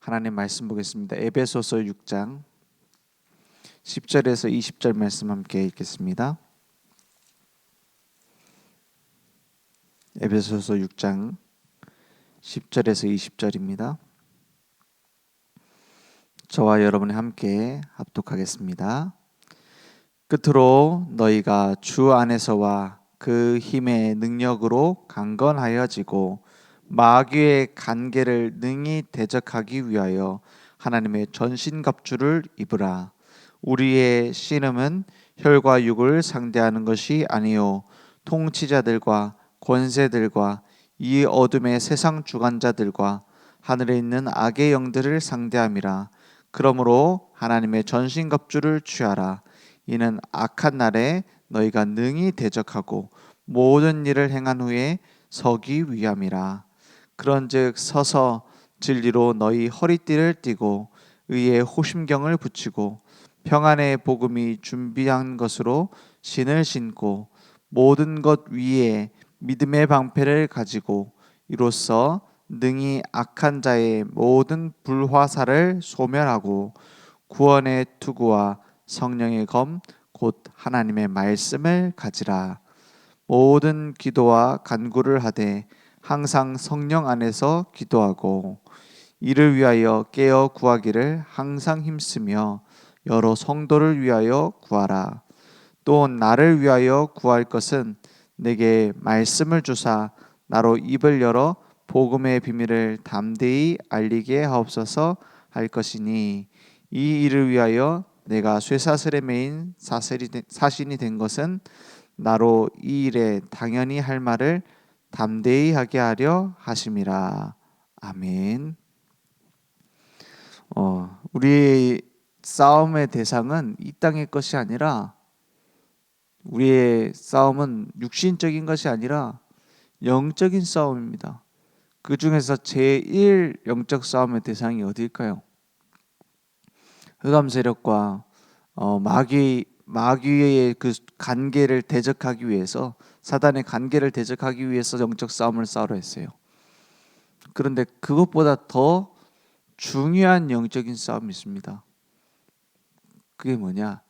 하나님 말씀 보겠습니다. 에베소서 6장 10절에서 20절 말씀 함께 읽겠습니다. 에베소서 6장 10절에서 20절입니다. 저와 여러분이 함께 합독하겠습니다. 끝으로 너희가 주 안에서와 그 힘의 능력으로 강건하여지고 마귀의 간계를 능히 대적하기 위하여 하나님의 전신갑주를 입으라. 우리의 씨름은 혈과 육을 상대하는 것이 아니요 통치자들과 권세들과 이 어둠의 세상 주관자들과 하늘에 있는 악의 영들을 상대함이라. 그러므로 하나님의 전신갑주를 취하라. 이는 악한 날에 너희가 능히 대적하고 모든 일을 행한 후에 서기 위함이라. 그런즉 서서 진리로 너희 허리띠를 띠고 의의 호심경을 붙이고 평안의 복음이 준비한 것으로 신을 신고 모든 것 위에 믿음의 방패를 가지고 이로써 능히 악한 자의 모든 불화살을 소멸하고 구원의 투구와 성령의 검 곧 하나님의 말씀을 가지라. 모든 기도와 간구를 하되 항상 성령 안에서 기도하고 이를 위하여 깨어 구하기를 항상 힘쓰며 여러 성도를 위하여 구하라. 또 나를 위하여 구할 것은 내게 말씀을 주사 나로 입을 열어 복음의 비밀을 담대히 알리게 하옵소서 할 것이니 이 일을 위하여 내가 쇠사슬에 매인 사신이 된 것은 나로 이 일에 당연히 할 말을 담대히 하게 하려 하심이라. 아멘. 우리의 싸움의 대상은 이 땅의 것이 아니라 우리의 싸움은 육신적인 것이 아니라 영적인 싸움입니다. 그 중에서 제1 영적 싸움의 대상이 어디일까요? 흑암 세력과 마귀의 그 간계를 대적하기 위해서, 사단의 간계를 대적하기 위해서 영적 싸움을 싸우려 했어요. 그런데 그것보다 더 중요한 영적인 싸움이 있습니다. 그게 뭐냐?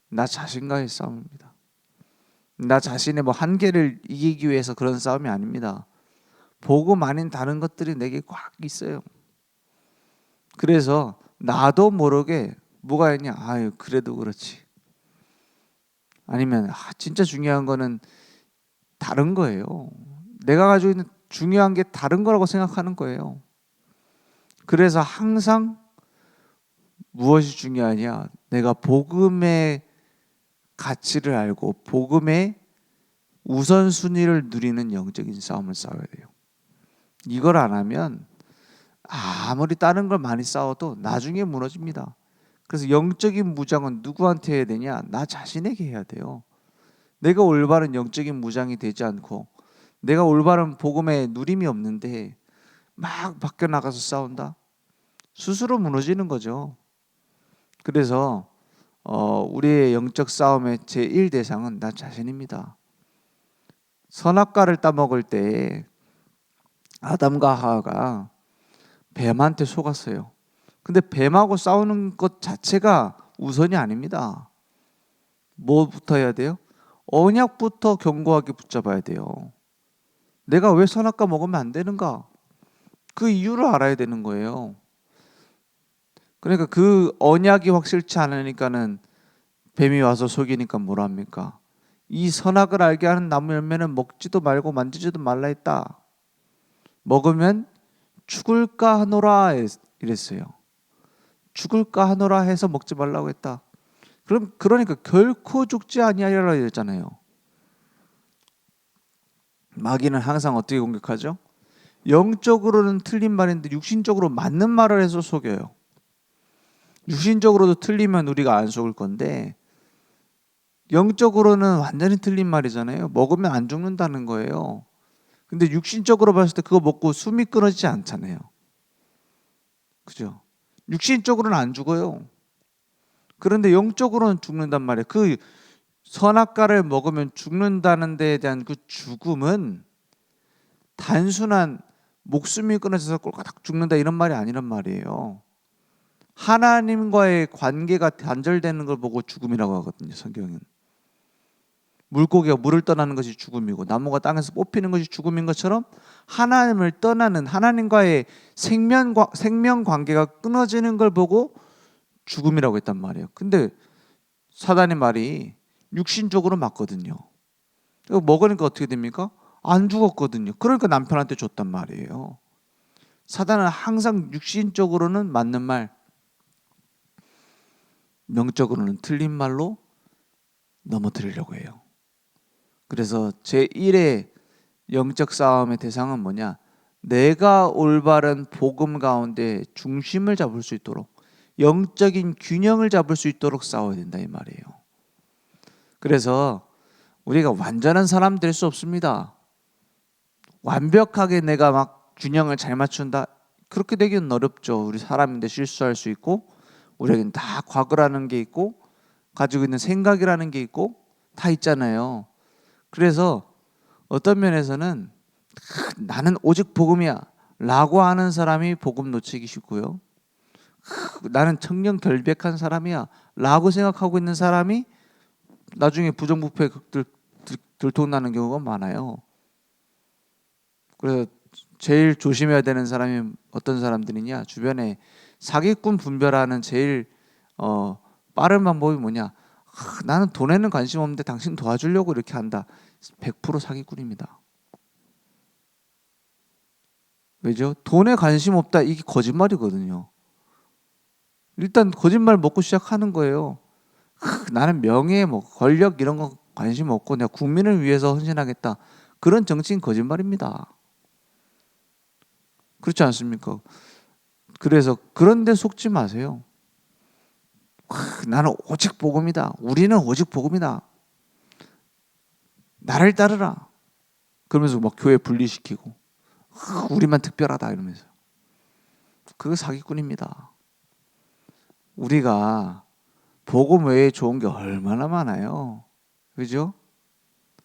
나 자신과의 싸움입니다. 나 자신의 한계를 이기기 위해서 그런 싸움이 아닙니다. 복음 아닌 다른 것들이 내게 꽉 있어요. 그래서 나도 모르게 뭐가 있냐? 아유, 그래도 그렇지. 아니면 진짜 중요한 거는 다른 거예요. 내가 가지고 있는 중요한 게 다른 거라고 생각하는 거예요. 그래서 항상 무엇이 중요하냐? 내가 복음의 가치를 알고 복음의 우선순위를 누리는 영적인 싸움을 싸워야 돼요. 이걸 안 하면 아무리 다른 걸 많이 싸워도 나중에 무너집니다. 그래서 영적인 무장은 누구한테 해야 되냐? 나 자신에게 해야 돼요. 내가 올바른 영적인 무장이 되지 않고 내가 올바른 복음의 누림이 없는데 막 밖에 나가서 싸운다? 스스로 무너지는 거죠. 그래서 우리의 영적 싸움의 제1 대상은 나 자신입니다. 선악과를 따먹을 때 아담과 하와가 뱀한테 속았어요. 근데 뱀하고 싸우는 것 자체가 우선이 아닙니다. 뭐부터 해야 돼요? 언약부터 견고하게 붙잡아야 돼요. 내가 왜 선악과 먹으면 안 되는가? 그 이유를 알아야 되는 거예요. 그러니까 그 언약이 확실치 않으니까는 뱀이 와서 속이니까 뭐랍니까? 이 선악을 알게 하는 나무 열매는 먹지도 말고 만지지도 말라 했다. 먹으면 죽을까 하노라 이랬어요. 죽을까 하노라 해서 먹지 말라고 했다. 그러니까 결코 죽지 아니하리라 했잖아요. 마귀는 항상 어떻게 공격하죠? 영적으로는 틀린 말인데 육신적으로 맞는 말을 해서 속여요. 육신적으로도 틀리면 우리가 안 속을 건데 영적으로는 완전히 틀린 말이잖아요. 먹으면 안 죽는다는 거예요. 근데 육신적으로 봤을 때 그거 먹고 숨이 끊어지지 않잖아요. 그죠? 육신적으로는 안 죽어요. 그런데 영적으로는 죽는단 말이에요. 그 선악과를 먹으면 죽는다는 데에 대한 그 죽음은 단순한 목숨이 끊어져서 꼴까닥 죽는다 이런 말이 아니란 말이에요. 하나님과의 관계가 단절되는 걸 보고 죽음이라고 하거든요. 성경은. 물고기가 물을 떠나는 것이 죽음이고 나무가 땅에서 뽑히는 것이 죽음인 것처럼 하나님을 떠나는 하나님과의 생명 관계가 끊어지는 걸 보고 죽음이라고 했단 말이에요. 근데 사단의 말이 육신적으로 맞거든요. 먹으니까 어떻게 됩니까? 안 죽었거든요. 그러니까 남편한테 줬단 말이에요. 사단은 항상 육신적으로는 맞는 말, 명적으로는 틀린 말로 넘어뜨리려고 해요. 그래서 제1의 영적 싸움의 대상은 뭐냐? 내가 올바른 복음 가운데 중심을 잡을 수 있도록 영적인 균형을 잡을 수 있도록 싸워야 된다 이 말이에요. 그래서 우리가 완전한 사람 될 수 없습니다. 완벽하게 내가 막 균형을 잘 맞춘다 그렇게 되기는 어렵죠. 우리 사람인데 실수할 수 있고 우리에겐 다 과거라는 게 있고 가지고 있는 생각이라는 게 있고 다 있잖아요. 그래서 어떤 면에서는 나는 오직 복음이야 라고 하는 사람이 복음 놓치기 쉽고요. 나는 청렴 결백한 사람이야 라고 생각하고 있는 사람이 나중에 부정부패 들통나는 경우가 많아요. 그래서 제일 조심해야 되는 사람이 어떤 사람들이냐? 주변에 사기꾼 분별하는 제일 빠른 방법이 뭐냐? 나는 돈에는 관심 없는데 당신 도와주려고 이렇게 한다. 100% 사기꾼입니다. 왜죠? 돈에 관심 없다. 이게 거짓말이거든요. 일단 거짓말 먹고 시작하는 거예요. 나는 명예, 권력 이런 거 관심 없고 내가 국민을 위해서 헌신하겠다. 그런 정치인 거짓말입니다. 그렇지 않습니까? 그래서 그런 데 속지 마세요. 나는 오직 복음이다. 우리는 오직 복음이다. 나를 따르라. 그러면서 막 교회 분리시키고 우리만 특별하다 이러면서. 그거 사기꾼입니다. 우리가 복음 외에 좋은 게 얼마나 많아요. 그죠?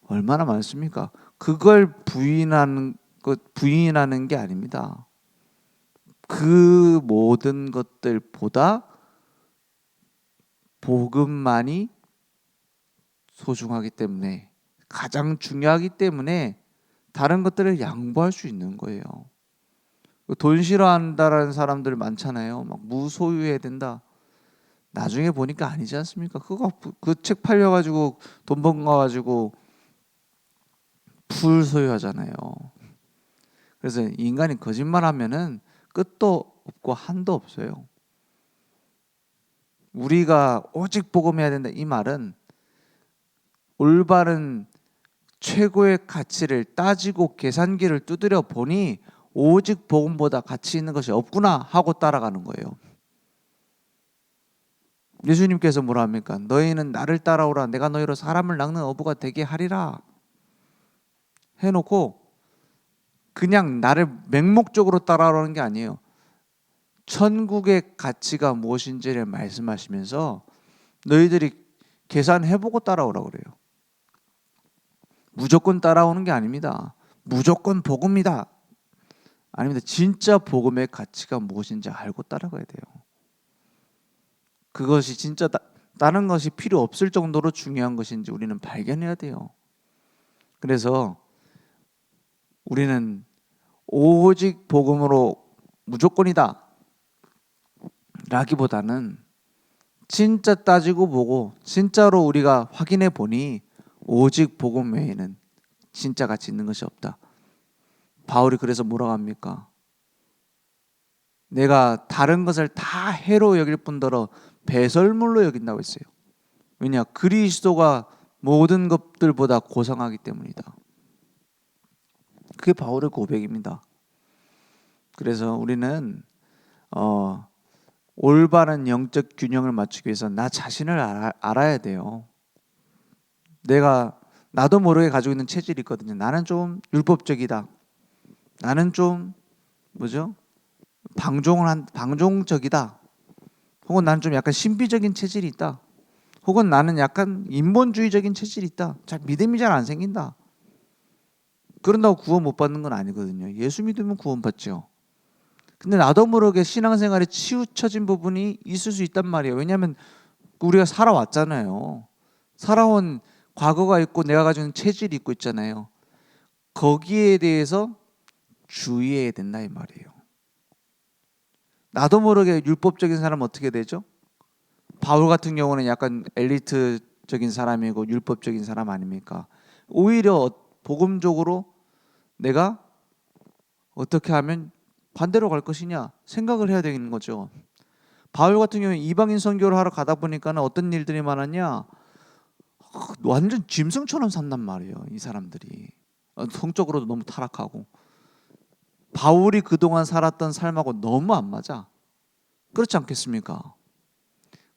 얼마나 많습니까? 그걸 부인하는 게 아닙니다. 그 모든 것들보다 복음만이 소중하기 때문에 가장 중요하기 때문에 다른 것들을 양보할 수 있는 거예요. 돈 싫어한다라는 사람들 많잖아요. 막 무소유해야 된다. 나중에 보니까 아니지 않습니까? 그 책 팔려가지고 돈 번 거 가지고 풀 소유하잖아요. 그래서 인간이 거짓말하면은 끝도 없고 한도 없어요. 우리가 오직 복음해야 된다 이 말은 올바른 최고의 가치를 따지고 계산기를 두드려 보니 오직 복음보다 가치 있는 것이 없구나 하고 따라가는 거예요. 예수님께서 뭐라 합니까? 너희는 나를 따라오라 내가 너희로 사람을 낚는 어부가 되게 하리라 해놓고 그냥 나를 맹목적으로 따라오라는 게 아니에요. 천국의 가치가 무엇인지를 말씀하시면서 너희들이 계산해보고 따라오라고 그래요. 무조건 따라오는 게 아닙니다. 무조건 복음이다. 아닙니다. 진짜 복음의 가치가 무엇인지 알고 따라가야 돼요. 그것이 진짜 다른 것이 필요 없을 정도로 중요한 것인지 우리는 발견해야 돼요. 그래서 우리는 오직 복음으로 무조건이다 라기보다는 진짜 따지고 보고 진짜로 우리가 확인해 보니 오직 복음 외에는 진짜 가치 있는 것이 없다. 바울이 그래서 뭐라고 합니까? 내가 다른 것을 다 해로 여길 뿐더러 배설물로 여긴다고 했어요. 왜냐? 그리스도가 모든 것들보다 고상하기 때문이다. 그게 바울의 고백입니다. 그래서 우리는 올바른 영적 균형을 맞추기 위해서 나 자신을 알아야 돼요. 나도 모르게 가지고 있는 체질이 있거든요. 나는 좀 율법적이다. 나는 좀 방종적이다. 혹은 나는 좀 약간 신비적인 체질이 있다. 혹은 나는 약간 인본주의적인 체질이 있다. 믿음이 잘 안 생긴다. 그런다고 구원 못 받는 건 아니거든요. 예수 믿으면 구원 받죠. 근데 나도 모르게 신앙생활에 치우쳐진 부분이 있을 수 있단 말이에요. 왜냐하면 우리가 살아왔잖아요. 살아온 과거가 있고 내가 가지고 있는 체질이 있고 있잖아요. 거기에 대해서 주의해야 된다 이 말이에요. 나도 모르게 율법적인 사람은 어떻게 되죠? 바울 같은 경우는 약간 엘리트적인 사람이고 율법적인 사람 아닙니까? 오히려 복음적으로 내가 어떻게 하면 반대로 갈 것이냐 생각을 해야 되는 거죠. 바울 같은 경우에 이방인 선교를 하러 가다 보니까는 어떤 일들이 많았냐? 완전 짐승처럼 산단 말이에요. 이 사람들이 성적으로도 너무 타락하고 바울이 그동안 살았던 삶하고 너무 안 맞아. 그렇지 않겠습니까?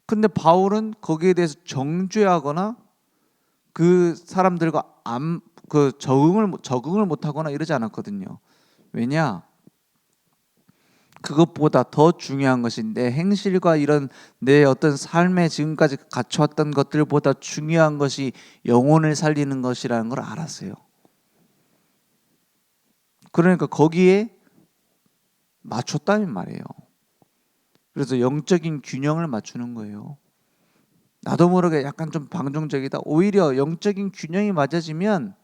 근데 바울은 거기에 대해서 정죄하거나 그 사람들과 적응을 못하거나 이러지 않았거든요. 왜냐? 그것보다 더 중요한 것이 내 행실과 이런 내 어떤 삶에 지금까지 갖춰왔던 것들보다 중요한 것이 영혼을 살리는 것이라는 걸 알았어요. 그러니까 거기에 맞췄다는 말이에요. 그래서 영적인 균형을 맞추는 거예요. 나도 모르게 약간 좀 방종적이다. 오히려 영적인 균형이 맞아지면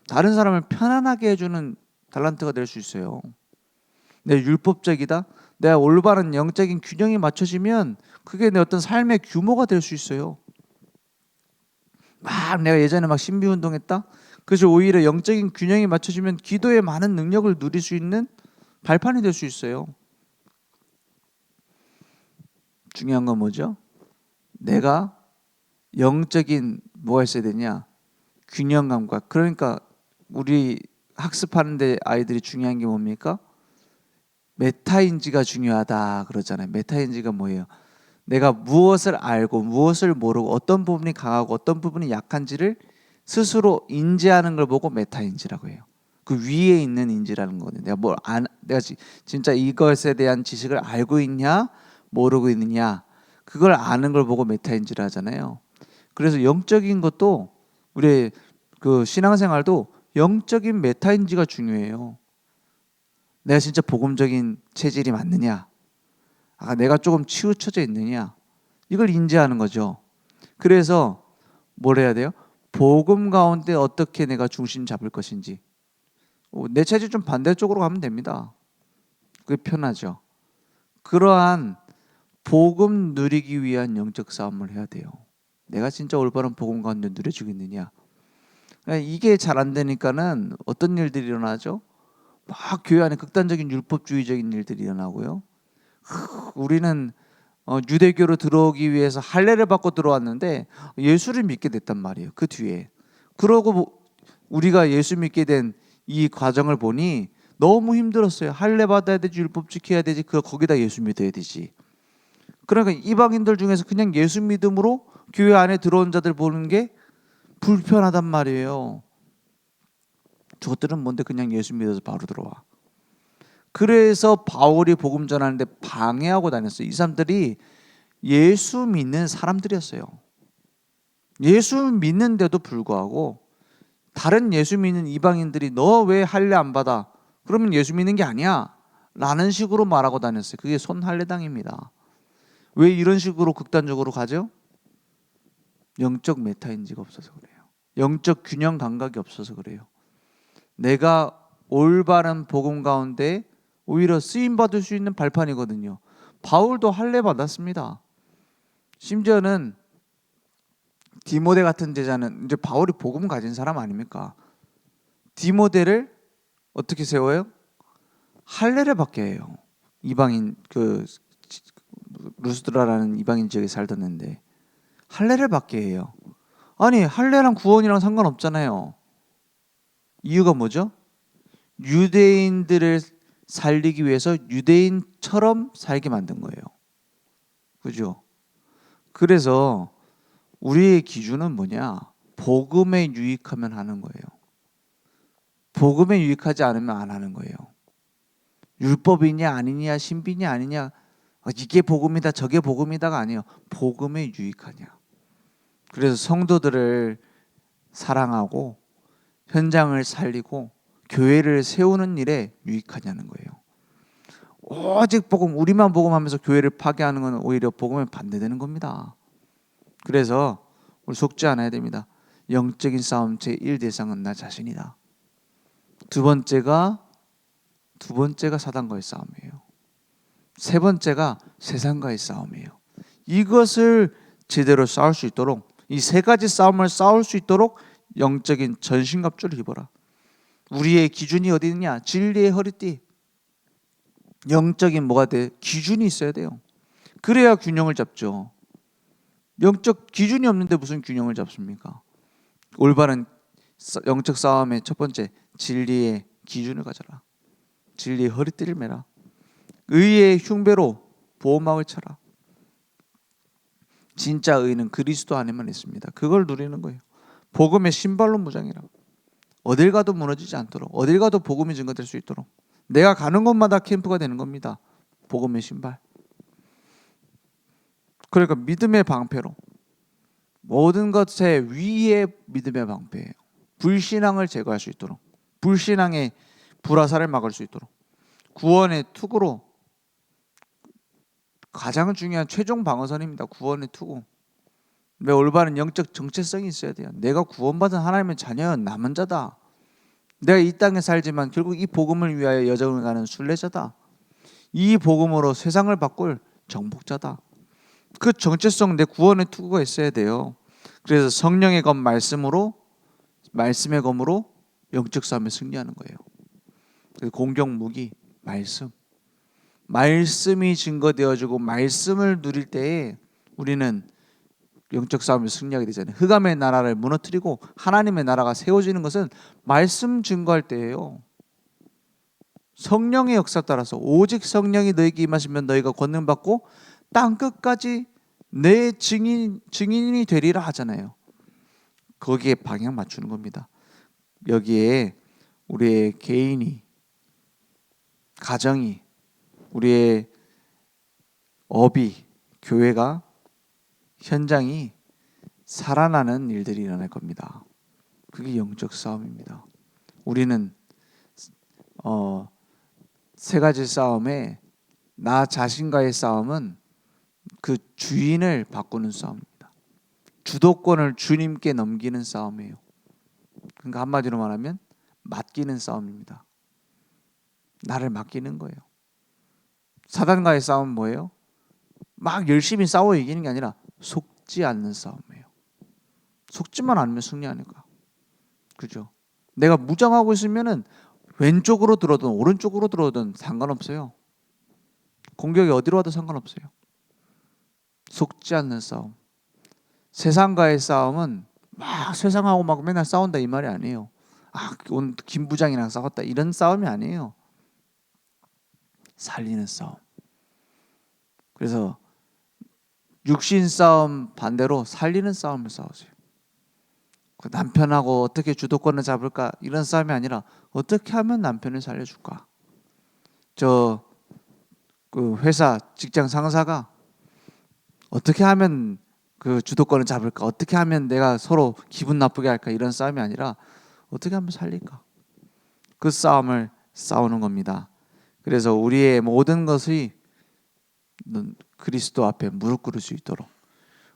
다른 사람을 편안하게 해주는 달란트가 될 수 있어요. 내 율법적이다. 내가 올바른 영적인 균형이 맞춰지면 그게 내 어떤 삶의 규모가 될 수 있어요. 막 내가 예전에 막 신비 운동했다. 그래서 오히려 영적인 균형이 맞춰지면 기도에 많은 능력을 누릴 수 있는 발판이 될 수 있어요. 중요한 건 뭐죠? 내가 영적인 뭐가 있어야 되냐? 균형감과. 그러니까 우리 학습하는데 아이들이 중요한 게 뭡니까? 메타인지가 중요하다 그러잖아요. 메타인지가 뭐예요? 내가 무엇을 알고 무엇을 모르고 어떤 부분이 강하고 어떤 부분이 약한지를 스스로 인지하는 걸 보고 메타인지라고 해요. 그 위에 있는 인지라는 거거든요. 내가 진짜 이것에 대한 지식을 알고 있냐 모르고 있느냐 그걸 아는 걸 보고 메타인지를 하잖아요. 그래서 영적인 것도 우리 그 신앙생활도 영적인 메타인지가 중요해요. 내가 진짜 복음적인 체질이 맞느냐? 내가 조금 치우쳐져 있느냐? 이걸 인지하는 거죠. 그래서 뭘 해야 돼요? 복음 가운데 어떻게 내가 중심 잡을 것인지. 내 체질 좀 반대쪽으로 가면 됩니다. 그게 편하죠. 그러한 복음 누리기 위한 영적 싸움을 해야 돼요. 내가 진짜 올바른 복음 가운데 누려지고 있느냐? 이게 잘 안 되니까는 어떤 일들이 일어나죠? 막 교회 안에 극단적인 율법주의적인 일들이 일어나고요. 우리는 유대교로 들어오기 위해서 할례를 받고 들어왔는데 예수를 믿게 됐단 말이에요. 그 뒤에. 그러고 우리가 예수 믿게 된 이 과정을 보니 너무 힘들었어요. 할례 받아야 되지, 율법 지켜야 되지, 거기다 예수 믿어야 되지. 그러니까 이방인들 중에서 그냥 예수 믿음으로 교회 안에 들어온 자들 보는 게 불편하단 말이에요. 저것들은 뭔데 그냥 예수 믿어서 바로 들어와. 그래서 바울이 복음 전하는데 방해하고 다녔어요. 이 사람들이 예수 믿는 사람들이었어요. 예수 믿는데도 불구하고 다른 예수 믿는 이방인들이 너 왜 할례 안 받아? 그러면 예수 믿는 게 아니야 라는 식으로 말하고 다녔어요. 그게 손할례당입니다. 왜 이런 식으로 극단적으로 가죠? 영적 메타인지가 없어서 그래요. 영적 균형 감각이 없어서 그래요. 내가 올바른 복음 가운데 오히려 쓰임 받을 수 있는 발판이거든요. 바울도 할례 받았습니다. 심지어는 디모데 같은 제자는 이제 바울이 복음 가진 사람 아닙니까? 디모데를 어떻게 세워요? 할례를 받게 해요. 이방인 루스드라라는 이방인 지역에 살던데 할례를 받게 해요. 아니 할례랑 구원이랑 상관없잖아요. 이유가 뭐죠? 유대인들을 살리기 위해서 유대인처럼 살게 만든 거예요. 그죠? 그래서 우리의 기준은 뭐냐? 복음에 유익하면 하는 거예요. 복음에 유익하지 않으면 안 하는 거예요. 율법이냐 아니냐 신비냐 아니냐 이게 복음이다 저게 복음이다가 아니에요. 복음에 유익하냐. 그래서 성도들을 사랑하고 현장을 살리고 교회를 세우는 일에 유익하냐는 거예요. 오직 복음, 우리만 복음하면서 교회를 파괴하는 건 오히려 복음에 반대되는 겁니다. 그래서 우리 속지 않아야 됩니다. 영적인 싸움 제1 대상은 나 자신이다. 두 번째가 사단과의 싸움이에요. 세 번째가 세상과의 싸움이에요. 이것을 제대로 싸울 수 있도록, 이 세 가지 싸움을 싸울 수 있도록 영적인 전신갑주를 입어라. 우리의 기준이 어디 있냐? 진리의 허리띠. 영적인 뭐가 돼? 기준이 있어야 돼요. 그래야 균형을 잡죠. 영적 기준이 없는데 무슨 균형을 잡습니까? 올바른 영적 싸움의 첫 번째, 진리의 기준을 가져라. 진리의 허리띠를 매라. 의의 흉배로 보호막을 쳐라. 진짜 의는 그리스도 안에만 있습니다. 그걸 누리는 거예요. 복음의 신발로 무장이라. 어딜 가도 무너지지 않도록, 어딜 가도 복음이 증거될 수 있도록. 내가 가는 곳마다 캠프가 되는 겁니다. 복음의 신발. 그러니까 믿음의 방패로, 모든 것의 위에 믿음의 방패예요. 불신앙을 제거할 수 있도록, 불신앙의 불화살을 막을 수 있도록, 구원의 투구로, 가장 중요한 최종 방어선입니다. 구원의 투구. 왜? 올바른 영적 정체성이 있어야 돼요. 내가 구원받은 하나님의 자녀는 남은 자다. 내가 이 땅에 살지만 결국 이 복음을 위하여 여정을 가는 순례자다. 이 복음으로 세상을 바꿀 정복자다. 그 정체성, 내 구원의 투구가 있어야 돼요. 그래서 성령의 검 말씀으로, 말씀의 검으로 영적 싸움에 승리하는 거예요. 공격 무기 말씀. 말씀이 증거되어지고 말씀을 누릴 때에 우리는 영적 싸움을 승리하게 되잖아요. 흑암의 나라를 무너뜨리고 하나님의 나라가 세워지는 것은 말씀 증거할 때예요. 성령의 역사 따라서, 오직 성령이 너에게 임하시면 너희가 권능받고 땅 끝까지 내 증인이 되리라 하잖아요. 거기에 방향 맞추는 겁니다. 여기에 우리의 개인이, 가정이, 우리의 업이, 교회가, 현장이 살아나는 일들이 일어날 겁니다. 그게 영적 싸움입니다. 우리는 세 가지 싸움에 나 자신과의 싸움은 그 주인을 바꾸는 싸움입니다. 주도권을 주님께 넘기는 싸움이에요. 그러니까 한마디로 말하면 맡기는 싸움입니다. 나를 맡기는 거예요. 사단과의 싸움은 뭐예요? 막 열심히 싸워 이기는 게 아니라 속지 않는 싸움이에요. 속지만 않으면 승리하니까. 그죠? 내가 무장하고 있으면은 왼쪽으로 들어든 오른쪽으로 들어든 상관없어요. 공격이 어디로 와도 상관없어요. 속지 않는 싸움. 세상과의 싸움은 막 세상하고 막 맨날 싸운다 이 말이 아니에요. 오늘 김 부장이랑 싸웠다 이런 싸움이 아니에요. 살리는 싸움. 그래서 육신 싸움 반대로 살리는 싸움을 싸우세요. 남편하고 어떻게 주도권을 잡을까 이런 싸움이 아니라 어떻게 하면 남편을 살려줄까. 그 회사 직장 상사가 어떻게 하면 그 주도권을 잡을까, 어떻게 하면 내가 서로 기분 나쁘게 할까 이런 싸움이 아니라 어떻게 하면 살릴까. 그 싸움을 싸우는 겁니다. 그래서 우리의 모든 것이 그리스도 앞에 무릎 꿇을 수 있도록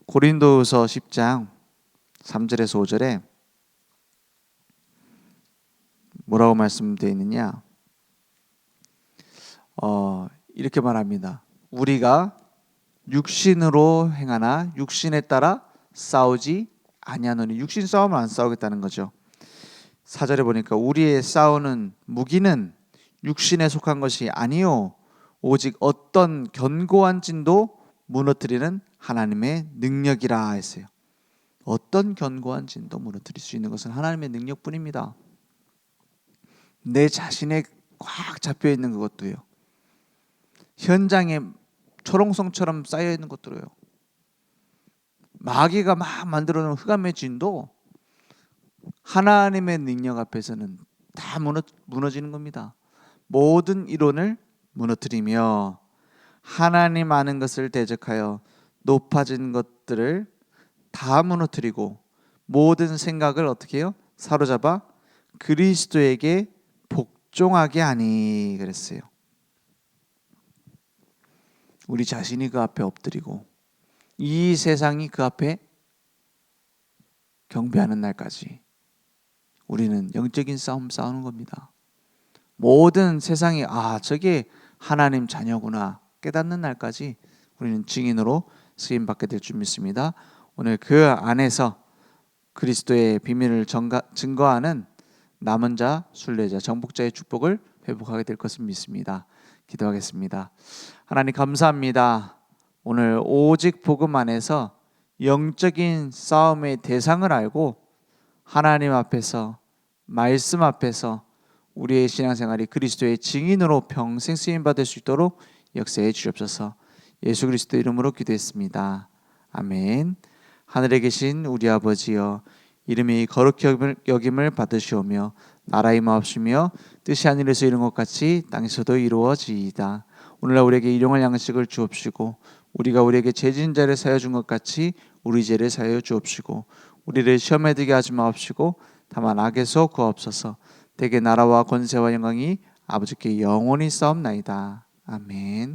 고린도후서 10장 3절에서 5절에 뭐라고 말씀되어 있느냐? 이렇게 말합니다. 우리가 육신으로 행하나 육신에 따라 싸우지 아니하노니. 육신 싸움을 안 싸우겠다는 거죠. 4절에 보니까 우리의 싸우는 무기는 육신에 속한 것이 아니요 오직 어떤 견고한 진도 무너뜨리는 하나님의 능력이라 했어요. 어떤 견고한 진도 무너뜨릴 수 있는 것은 하나님의 능력뿐입니다. 내 자신에 꽉 잡혀 있는 그것도요. 현장에 초롱성처럼 쌓여 있는 것들어요. 마귀가 막 만들어 놓은 흑암의 진도 하나님의 능력 앞에서는 다 무너지는 겁니다. 모든 이론을 무너뜨리며 하나님 아는 것을 대적하여 높아진 것들을 다 무너뜨리고 모든 생각을 어떻게 해요? 사로잡아 그리스도에게 복종하게 하니 그랬어요. 우리 자신이 그 앞에 엎드리고 이 세상이 그 앞에 경배하는 날까지 우리는 영적인 싸움 싸우는 겁니다. 모든 세상이 저게 하나님 자녀구나 깨닫는 날까지 우리는 증인으로 쓰임 받게 될 줄 믿습니다. 오늘 그 안에서 그리스도의 비밀을 증거하는 남은 자, 순례자, 정복자의 축복을 회복하게 될 것을 믿습니다. 기도하겠습니다. 하나님 감사합니다. 오늘 오직 복음 안에서 영적인 싸움의 대상을 알고 하나님 앞에서 말씀 앞에서 우리의 신앙생활이 그리스도의 증인으로 평생 쓰임 받을 수 있도록 역사해 주옵소서. 예수 그리스도 이름으로 기도했습니다. 아멘. 하늘에 계신 우리 아버지여, 이름이 거룩히 여김을 받으시오며 나라의 임하옵시며 뜻이 하늘에서 이룬 것 같이 땅에서도 이루어지이다. 오늘날 우리에게 일용할 양식을 주옵시고 우리가 우리에게 죄진 자를 사하여 준 것 같이 우리 죄를 사하여 주옵시고 우리를 시험에 들게 하지 마옵시고 다만 악에서 구하옵소서. 대개 나라와 권세와 영광이 아버지께 영원히 싸움나이다. 아멘.